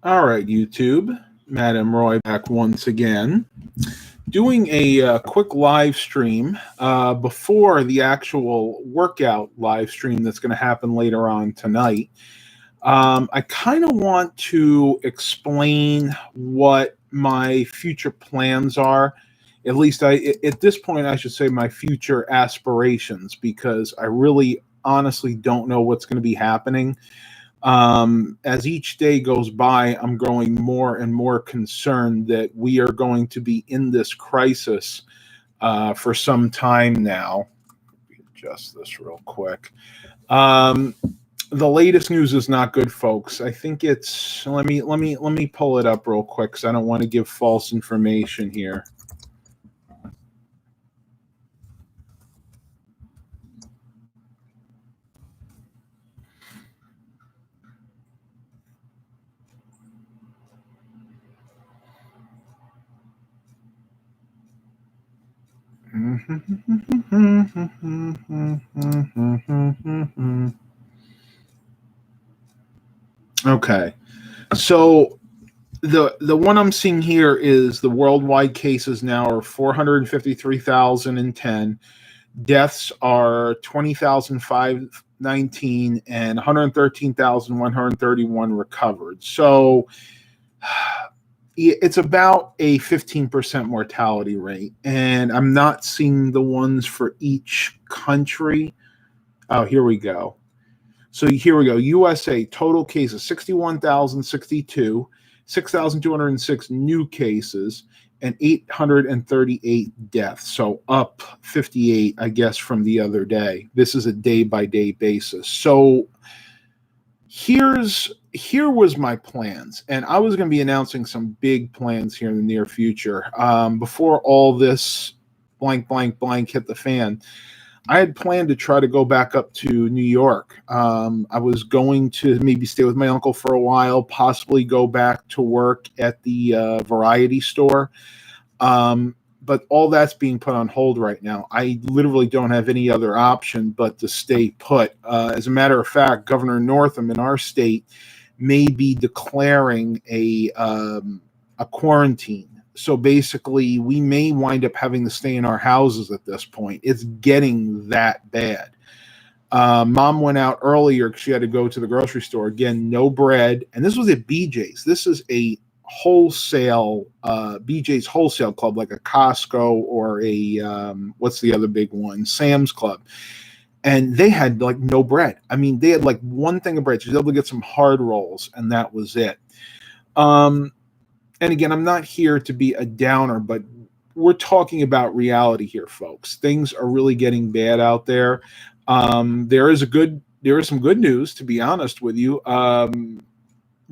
All right, YouTube. Madam Roy back once again, doing a quick live stream before the actual workout live stream that's going to happen later on tonight. I kind of want to explain what my future plans are. At least at this point, I should say my future aspirations, because I really honestly don't know what's going to be happening. As each day goes by, I'm growing more and more concerned that we are going to be in this crisis for some time now. Adjust this real quick. Um, the latest news is not good, folks. I think it's let me pull it up real quick because I don't want to give false information here. Okay, so the one I'm seeing here is the worldwide cases now are 453,010. Deaths are 20,519 and 113,131 recovered. So it's about a 15% mortality rate. And I'm not seeing the ones for each country. Oh, here we go. So here we go. USA total cases 61,062, 6,206 new cases, and 838 deaths. So up 58, I guess, from the other day. This is a day by day basis. So here was my plans, and I was going to be announcing some big plans here in the near future. Before all this blank blank blank hit the fan, I had planned to try to go back up to New York. I was going to maybe stay with my uncle for a while, possibly go back to work at the variety store. But all that's being put on hold right now. I literally don't have any other option but to stay put. As a matter of fact, Governor Northam in our state may be declaring a quarantine. So basically, we may wind up having to stay in our houses at this point. It's getting that bad. Mom went out earlier because she had to go to the grocery store. Again, no bread. And this was at BJ's. This is a wholesale, BJ's wholesale club, like a Costco or a, what's the other big one? Sam's Club. And they had like no bread. I mean, they had like one thing of bread. She was able to get some hard rolls, and that was it. And again, I'm not here to be a downer, but we're talking about reality here, folks. Things are really getting bad out there. There is some good news, to be honest with you.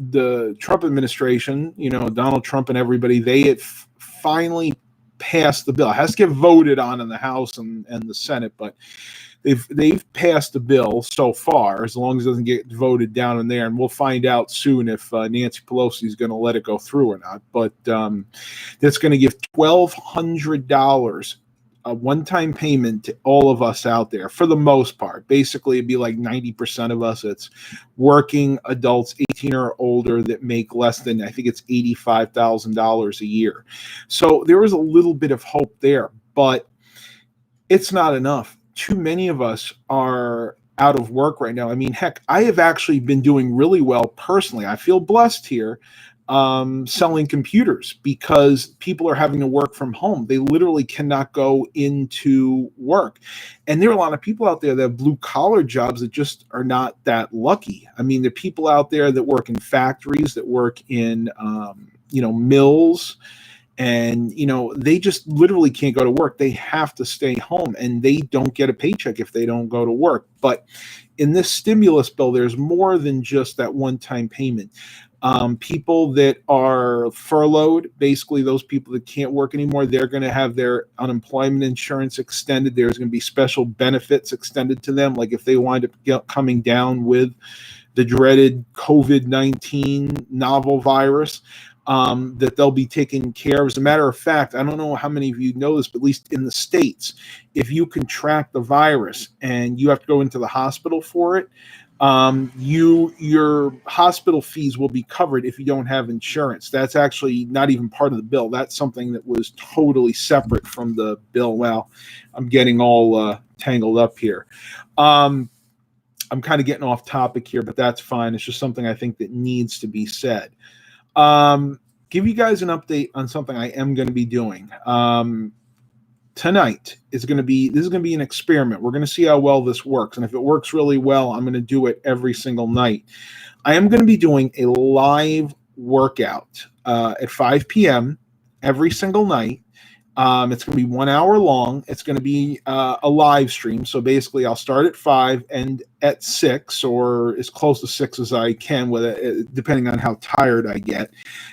The Trump administration, Donald Trump and everybody, they had finally passed the bill. It has to get voted on in the House and the Senate, but they've passed the bill so far, as long as it doesn't get voted down in there. And we'll find out soon if Nancy Pelosi is going to let it go through or not. But that's going to give $1,200, a one-time payment to all of us out there, for the most part. Basically, it'd be like 90% of us. It's working adults 18 or older that make less than, I think it's $85,000 a year. So there is a little bit of hope there, but it's not enough. Too many of us are out of work right now. I mean, heck, I have actually been doing really well personally. I feel blessed here, selling computers, because people are having to work from home. They literally cannot go into work. And there are a lot of people out there that have blue collar jobs that just are not that lucky. I mean, there are people out there that work in factories, that work in, mills. And, they just literally can't go to work. They have to stay home, and they don't get a paycheck if they don't go to work. But in this stimulus bill, there's more than just that one-time payment. People that are furloughed, basically those people that can't work anymore, they're going to have their unemployment insurance extended. There's going to be special benefits extended to them. Like if they wind up coming down with the dreaded COVID-19 novel virus, that they'll be taken care of. As a matter of fact, I don't know how many of you know this, but at least in the States, if you contract the virus and you have to go into the hospital for it, Your hospital fees will be covered if you don't have insurance. That's actually not even part of the bill. That's something that was totally separate from the bill. Well, I'm getting all tangled up here. Um, I'm kind of getting off topic here, but that's fine. It's just something I think that needs to be said. Give you guys an update on something I am going to be doing. Tonight is going to be an experiment. We're going to see how well this works, and if it works really well, I'm going to do it every single night. I am going to be doing a live workout at 5 p.m. every single night. It's going to be 1 hour long. It's going to be a live stream. So basically, I'll start at 5 and at 6, or as close to 6 as I can, with it, depending on how tired I get.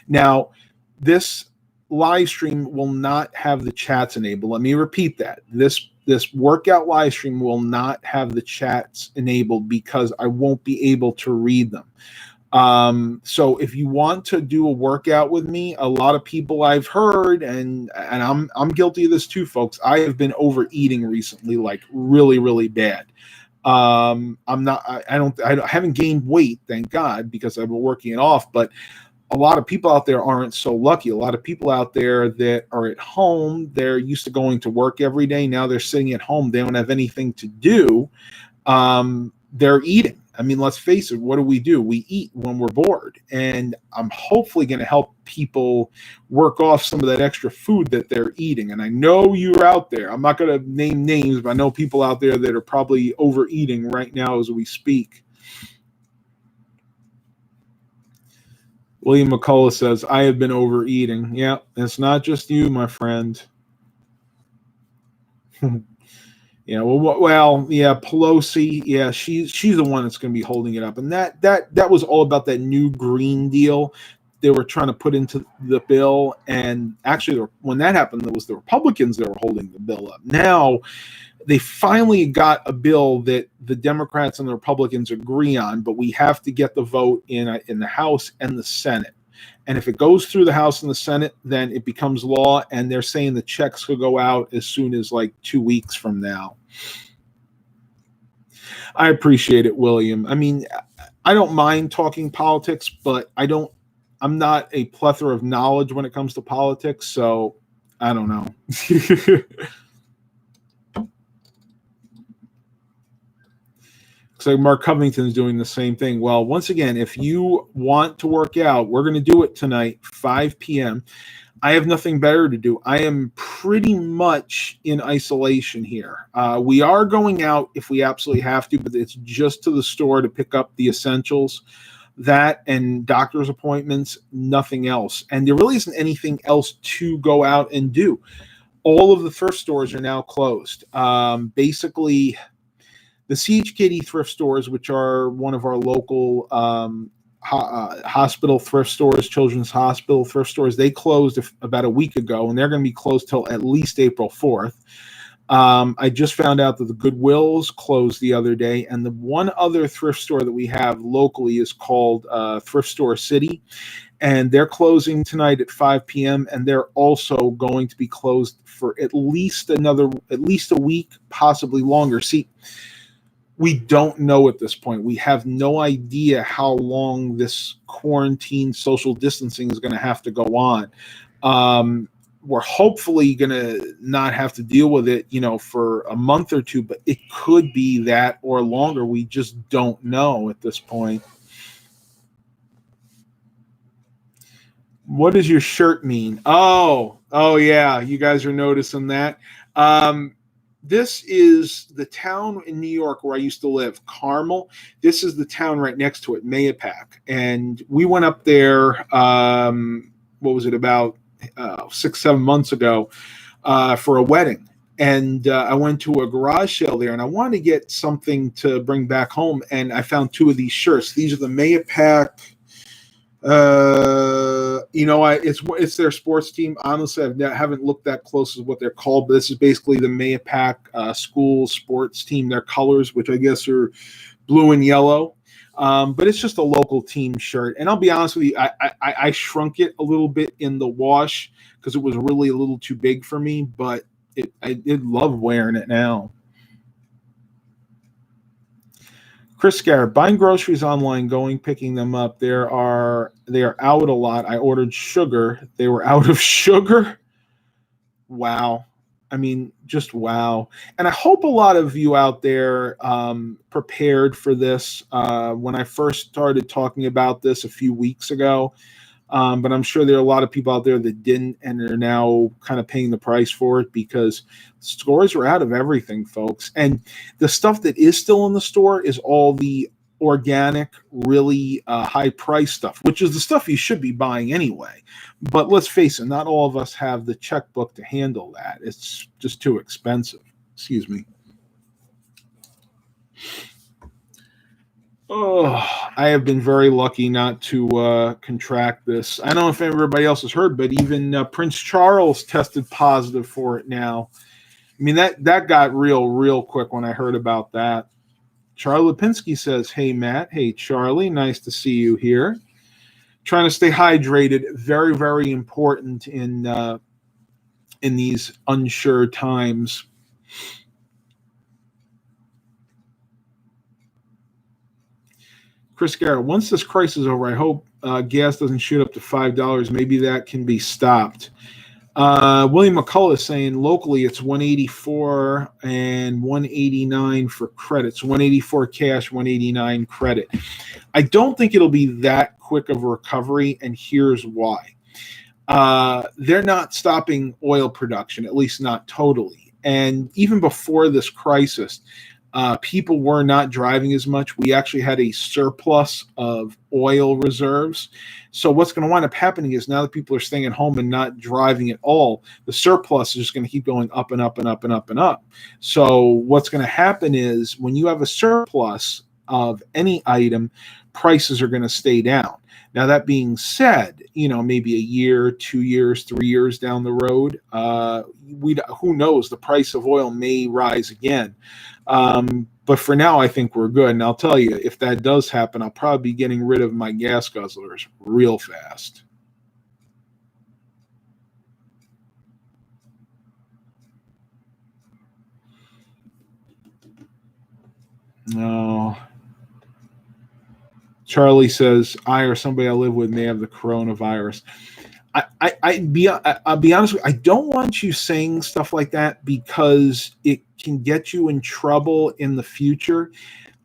Now, this live stream will not have the chats enabled. Let me repeat that. This workout live stream will not have the chats enabled because I won't be able to read them. So if you want to do a workout with me, a lot of people I've heard, and I'm guilty of this too, folks. I have been overeating recently, like really, really bad. I haven't gained weight, thank God, because I've been working it off, but a lot of people out there aren't so lucky. A lot of people out there that are at home, they're used to going to work every day. Now they're sitting at home. They don't have anything to do. They're eating. I mean, let's face it. What do? We eat when we're bored. And I'm hopefully going to help people work off some of that extra food that they're eating. And I know you're out there. I'm not going to name names, but I know people out there that are probably overeating right now as we speak. William McCullough says, I have been overeating. Yeah, it's not just you, my friend. Yeah, Pelosi, yeah, she's the one that's going to be holding it up. And that was all about that new Green Deal they were trying to put into the bill. And actually, when that happened, it was the Republicans that were holding the bill up. Now, they finally got a bill that the Democrats and the Republicans agree on, but we have to get the vote in the House and the Senate. And if it goes through the House and the Senate, then it becomes law. And they're saying the checks could go out as soon as like 2 weeks from now. I appreciate it, William. I mean, I don't mind talking politics, but I'm not a plethora of knowledge when it comes to politics. So I don't know. So Mark Covington's doing the same thing. Well, once again, if you want to work out, we're going to do it tonight, 5 p.m. I have nothing better to do. I am pretty much in isolation here. We are going out if we absolutely have to, but it's just to the store to pick up the essentials. That and doctor's appointments, nothing else. And there really isn't anything else to go out and do. All of the thrift stores are now closed. Basically, the CHKD thrift stores, which are one of our local hospital thrift stores, Children's Hospital thrift stores, they closed about a week ago, and they're going to be closed till at least April 4th. I just found out that the Goodwills closed the other day, and the one other thrift store that we have locally is called Thrift Store City, and they're closing tonight at 5 p.m., and they're also going to be closed for at least a week, possibly longer. See, we don't know at this point. We have no idea how long this quarantine social distancing is going to have to go on. We're hopefully going to not have to deal with it, for a month or two, but it could be that or longer. We just don't know at this point. What does your shirt mean? Oh yeah. You guys are noticing that. This is the town in New York where I used to live, Carmel. This is the town right next to it, Mayapack. And we went up there, what was it, about 6-7 months ago for a wedding. And I went to a garage sale there, and I wanted to get something to bring back home. And I found 2 of these shirts. These are the Mayapack. It's their sports team. Honestly, I haven't looked that close as what they're called, but this is basically the Mayapack school sports team. Their colors, which I guess are blue and yellow, but it's just a local team shirt. And I'll be honest with you, I shrunk it a little bit in the wash because it was really a little too big for me. But I did love wearing it now. Chris Garrett, buying groceries online, going picking them up. They are out a lot. I ordered sugar. They were out of sugar. Wow. I mean, just wow. And I hope a lot of you out there prepared for this. When I first started talking about this a few weeks ago, but I'm sure there are a lot of people out there that didn't and are now kind of paying the price for it because stores are out of everything, folks. And the stuff that is still in the store is all the organic, really high price stuff, which is the stuff you should be buying anyway. But let's face it, not all of us have the checkbook to handle that. It's just too expensive. Excuse me. Oh, I have been very lucky not to contract this. I don't know if everybody else has heard, but even Prince Charles tested positive for it now. I mean, that got real quick when I heard about that. Charlie Lipinski says, "Hey, Matt. Hey, Charlie. Nice to see you here. Trying to stay hydrated. Very, very important in these unsure times." Chris Garrett, once this crisis is over, I hope gas doesn't shoot up to $5. Maybe that can be stopped. William McCullough is saying locally it's 184 and 189 for credits. 184 cash, 189 credit. I don't think it'll be that quick of a recovery, and here's why. They're not stopping oil production, at least not totally. And even before this crisis, people were not driving as much. We actually had a surplus of oil reserves. So what's going to wind up happening is now that people are staying at home and not driving at all, the surplus is just going to keep going up and up and up and up and up. So what's going to happen is when you have a surplus of any item, prices are going to stay down. Now, that being said, maybe a year, 2 years, 3 years down the road, who knows? The price of oil may rise again. But for now, I think we're good. And I'll tell you, if that does happen, I'll probably be getting rid of my gas guzzlers real fast. No. Charlie says, I or somebody I live with may have the coronavirus. I'll be honest with you, I don't want you saying stuff like that because it can get you in trouble in the future.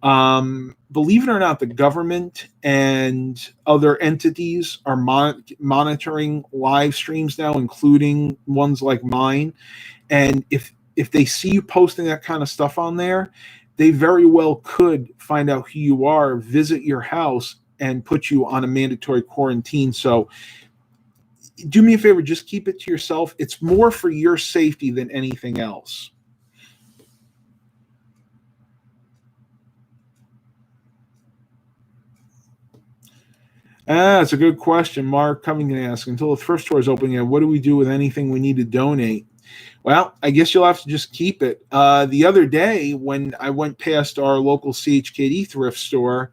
Believe it or not, the government and other entities are monitoring live streams now, including ones like mine. And if they see you posting that kind of stuff on there, they very well could find out who you are, visit your house, and put you on a mandatory quarantine. So do me a favor, just keep it to yourself. It's more for your safety than anything else. That's a good question. Mark Covington asks, until the thrift store is open again, what do we do with anything we need to donate? Well, I guess you'll have to just keep it. The other day when I went past our local CHKD thrift store,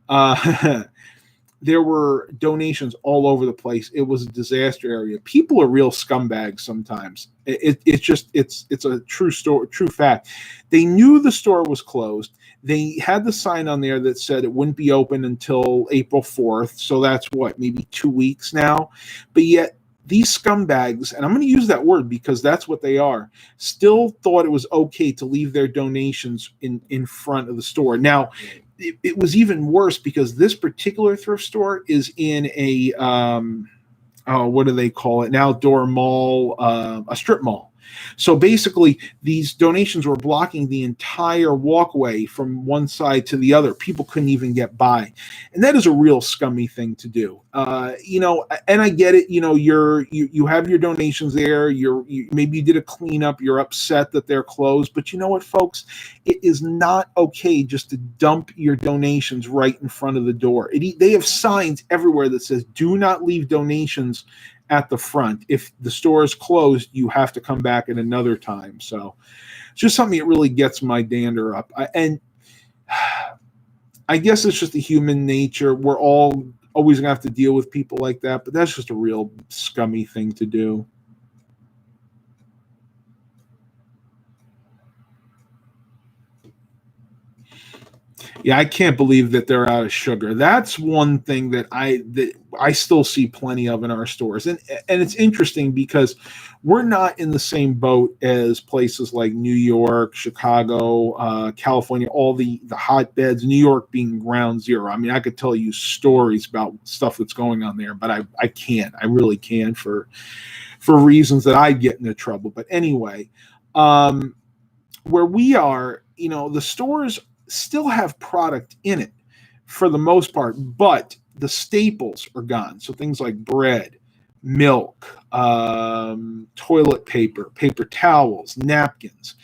there were donations all over the place. It was a disaster area. People are real scumbags sometimes. It's a true fact. They knew the store was closed. They had the sign on there that said it wouldn't be open until April 4th. So that's maybe 2 weeks now. But yet these scumbags, and I'm going to use that word because that's what they are, still thought it was okay to leave their donations in front of the store. Now, it was even worse because this particular thrift store is in a what do they call it? An outdoor mall, a strip mall. So basically, these donations were blocking the entire walkway from one side to the other. People couldn't even get by, and that is a real scummy thing to do. And I get it. You have your donations there. Maybe you did a cleanup. You're upset that they're closed, but you know what, folks? It is not okay just to dump your donations right in front of the door. They have signs everywhere that says, "Do not leave donations at the front. If the store is closed, you have to come back at another time." So it's just something that really gets my dander up. And I guess it's just the human nature. We're all always going to have to deal with people like that, but that's just a real scummy thing to do. Yeah, I can't believe that they're out of sugar. That's one thing that I still see plenty of in our stores. And it's interesting because we're not in the same boat as places like New York, Chicago, California, all the hotbeds, New York being ground zero. I mean, I could tell you stories about stuff that's going on there, but I can't. I really can't for reasons that I'd get into trouble. But anyway, um, where we are, the stores still have product in it for the most part, but the staples are gone. So things like bread, milk, toilet paper, paper towels, napkins,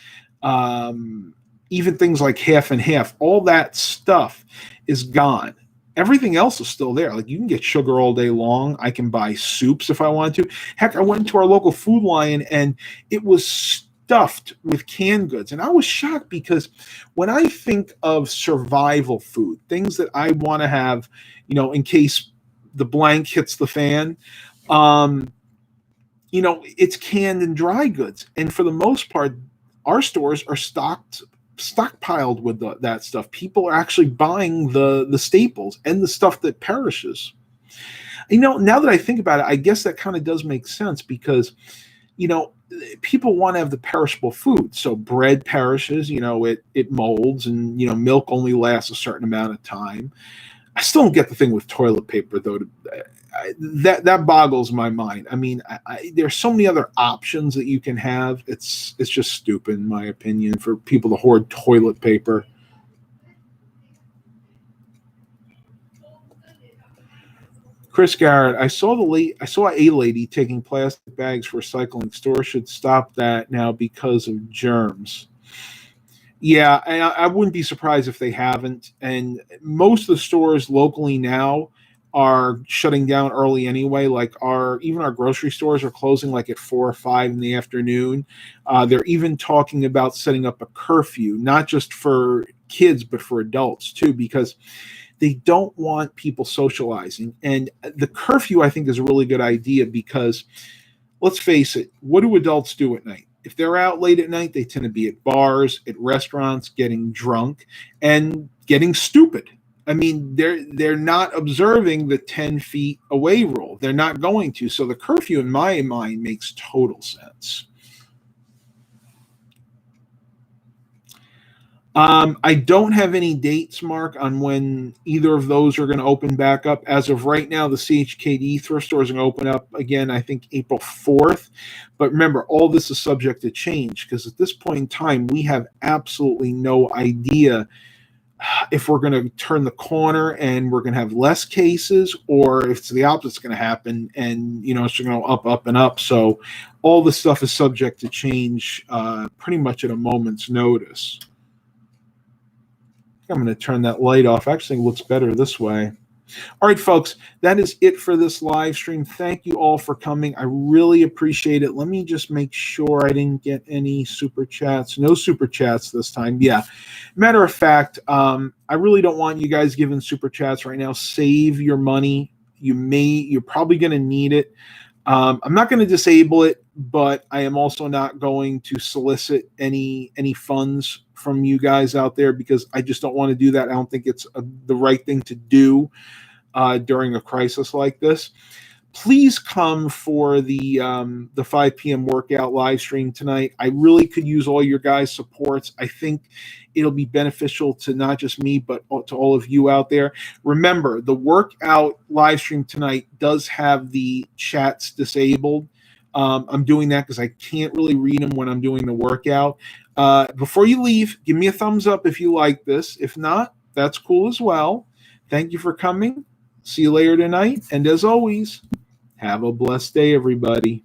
even things like half and half, all that stuff is gone. Everything else is still there. Like, you can get sugar all day long. I can buy soups if I want to. Heck, I went to our local Food Lion and it was stuffed with canned goods. And I was shocked because when I think of survival food, things that I want to have, in case the blank hits the fan, um, it's canned and dry goods. And for the most part, our stores are stockpiled with that stuff. People are actually buying the staples and the stuff that perishes. Now that I think about it, I guess that kind of does make sense because, people want to have the perishable food. So bread perishes, it molds, and, milk only lasts a certain amount of time. I still don't get the thing with toilet paper, though. That boggles my mind. I mean, there's so many other options that you can have. It's just stupid, in my opinion, for people to hoard toilet paper. Chris Garrett, I saw a lady taking plastic bags for recycling. Stores should stop that now because of germs. Yeah, and I wouldn't be surprised if they haven't. And most of the stores locally now are shutting down early anyway. Like, even our grocery stores are closing like at 4 or 5 in the afternoon. They're even talking about setting up a curfew, not just for kids but for adults too, because they don't want people socializing. And the curfew, I think, is a really good idea because, let's face it, what do adults do at night? If they're out late at night, they tend to be at bars, at restaurants, getting drunk and getting stupid. I mean, they're not observing the 10 feet away rule. They're not going to. So the curfew, in my mind, makes total sense. I don't have any dates, Mark, on when either of those are going to open back up. As of right now, the CHKD thrift store is going to open up again, I think, April 4th. But remember, all this is subject to change because at this point in time, we have absolutely no idea if we're going to turn the corner and we're going to have less cases, or if it's the opposite going to happen and, it's going to go up, up, and up. So all this stuff is subject to change pretty much at a moment's notice. I'm going to turn that light off. Actually, it looks better this way. All right, folks, that is it for this live stream. Thank you all for coming. I really appreciate it. Let me just make sure I didn't get any super chats. No super chats this time. Yeah. Matter of fact, I really don't want you guys giving super chats right now. Save your money. You're probably going to need it. I'm not going to disable it, but I am also not going to solicit any funds from you guys out there because I just don't want to do that. I don't think it's the right thing to do during a crisis like this. Please come for the 5 p.m. workout live stream tonight. I really could use all your guys' supports. I think it'll be beneficial to not just me, but to all of you out there. Remember, the workout live stream tonight does have the chats disabled. I'm doing that because I can't really read them when I'm doing the workout. Before you leave, give me a thumbs up if you like this. If not, that's cool as well. Thank you for coming. See you later tonight. And as always, have a blessed day, everybody.